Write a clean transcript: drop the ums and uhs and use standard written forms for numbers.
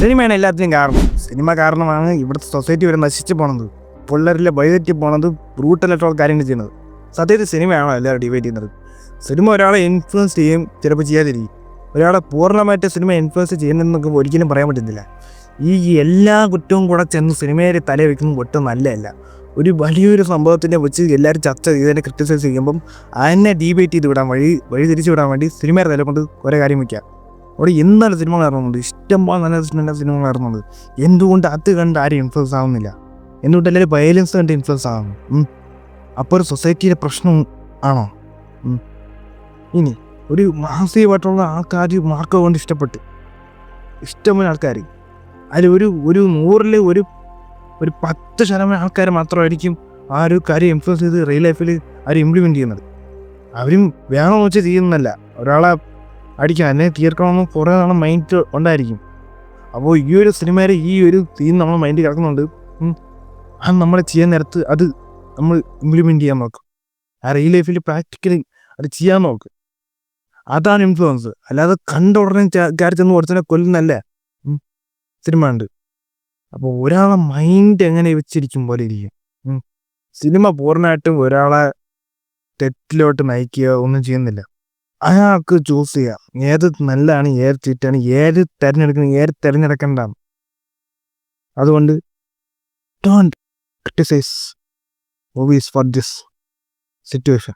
സിനിമയാണ് എല്ലാത്തിനും കാരണം. സിനിമ കാരണമാണ് ഇവിടുത്തെ സൊസൈറ്റി വരെ നശിച്ചു പോണത്, പിള്ളേരിലെ വഴിതെറ്റി പോണത്, ബ്രൂട്ടലായിട്ടുള്ള കാര്യങ്ങൾ ചെയ്യുന്നത്. സത്യത്തിൽ സിനിമയാണോ എല്ലാവരും ഡിവൈഡ് ചെയ്യുന്നത്? സിനിമ ഒരാളെ ഇൻഫ്ലുവൻസ് ചെയ്യും, ചിലപ്പോൾ ചെയ്യാതിരിക്കും. ഒരാളെ പൂർണ്ണമായിട്ട് സിനിമ ഇൻഫ്ലുവൻസ് ചെയ്യുന്നതെന്നൊക്കെ ഒരിക്കലും പറയാൻ പറ്റുന്നില്ല. ഈ എല്ലാ കുറ്റവും കൂടെ ചെന്ന് സിനിമയിൽ തല വയ്ക്കുന്നത് ഒട്ടും നല്ലതല്ല. ഒരു വലിയൊരു സംഭവത്തിനെ വെച്ച് എല്ലാവരും ചർച്ച ചെയ്തതിനെ ക്രിറ്റിസൈസ് ചെയ്യുമ്പം അതിനെ ഡീബേറ്റ് ചെയ്ത് വിടാൻ വഴി തിരിച്ചു വിടാൻ വേണ്ടി സിനിമയുടെ തല കൊണ്ട് കുറേ കാര്യം വയ്ക്കാം. അവിടെ എന്താണ് സിനിമകൾ ഇറങ്ങുന്നുണ്ട്, ഇഷ്ടംപോലെ നല്ല സിനിമകൾ ഇറങ്ങുന്നത്. എന്തുകൊണ്ട് അത് കണ്ട് ആരും ഇൻഫ്ലുവൻസ് ആവുന്നില്ല? എന്തുകൊണ്ട് എല്ലാവരും വയലൻസ് കണ്ട് ഇൻഫ്ലുവൻസ് ആവുന്നു? അപ്പോൾ ഒരു സൊസൈറ്റിയിലെ പ്രശ്നം ആണോ? ഇനി ഒരു മാസീവായിട്ടുള്ള ആൾക്കാർ മാർക്ക് കൊണ്ട് ഇഷ്ടംപോലെ ആൾക്കാർ, അതിൽ ഒരു 100-ൽ ഒരു 10% ആൾക്കാർ മാത്രമായിരിക്കും ആ ഒരു കാര്യം ഇൻഫ്ലുവൻസ് ചെയ്ത് റിയൽ ലൈഫിൽ അവർ ഇംപ്ലിമെൻറ്റ് ചെയ്യുന്നത്. അവരും വേണമെന്ന് വെച്ചാൽ ചെയ്യുന്നതല്ല, ഒരാളെ അടിക്കണം, അതിനെ തീർക്കണമെന്ന് കുറേ നാളെ മൈൻഡ് ഉണ്ടായിരിക്കും. അപ്പോൾ ഈ ഒരു സിനിമയിൽ ഈ ഒരു സീൻ നമ്മൾ മൈൻഡിൽ കിടക്കുന്നുണ്ട്. അത് നമ്മൾ ചെയ്യാൻ നേരത്ത് അത് നമ്മൾ ഇംപ്ലിമെൻറ്റ് ചെയ്യാൻ നോക്കും. ആ റിയൽ ലൈഫിൽ പ്രാക്ടിക്കലി അത് ചെയ്യാൻ നോക്കും. അതാണ് ഇൻഫ്ലുവൻസ്. അല്ലാതെ കണ്ട ഉടനെ ചെന്ന് ഒരുത്തനെ കൊല്ലുന്നല്ല സിനിമ ഉണ്ട്. അപ്പോൾ ഒരാളെ മൈൻഡ് എങ്ങനെ വെച്ചിരിക്കും പോലെ ഇരിക്കും. സിനിമ പൂർണ്ണമായിട്ടും ഒരാളെ തെറ്റിലോട്ട് നയിക്കുക ഒന്നും ചെയ്യുന്നില്ല. അയാൾക്ക് ചൂസ് ചെയ്യാം ഏത് നല്ലതാണ്, ഏത് ചീറ്റാണ്, ഏത് തിരഞ്ഞെടുക്കണം, ഏത് തിരഞ്ഞെടുക്കേണ്ടതാണ്. അതുകൊണ്ട് don't criticise movies for this situation.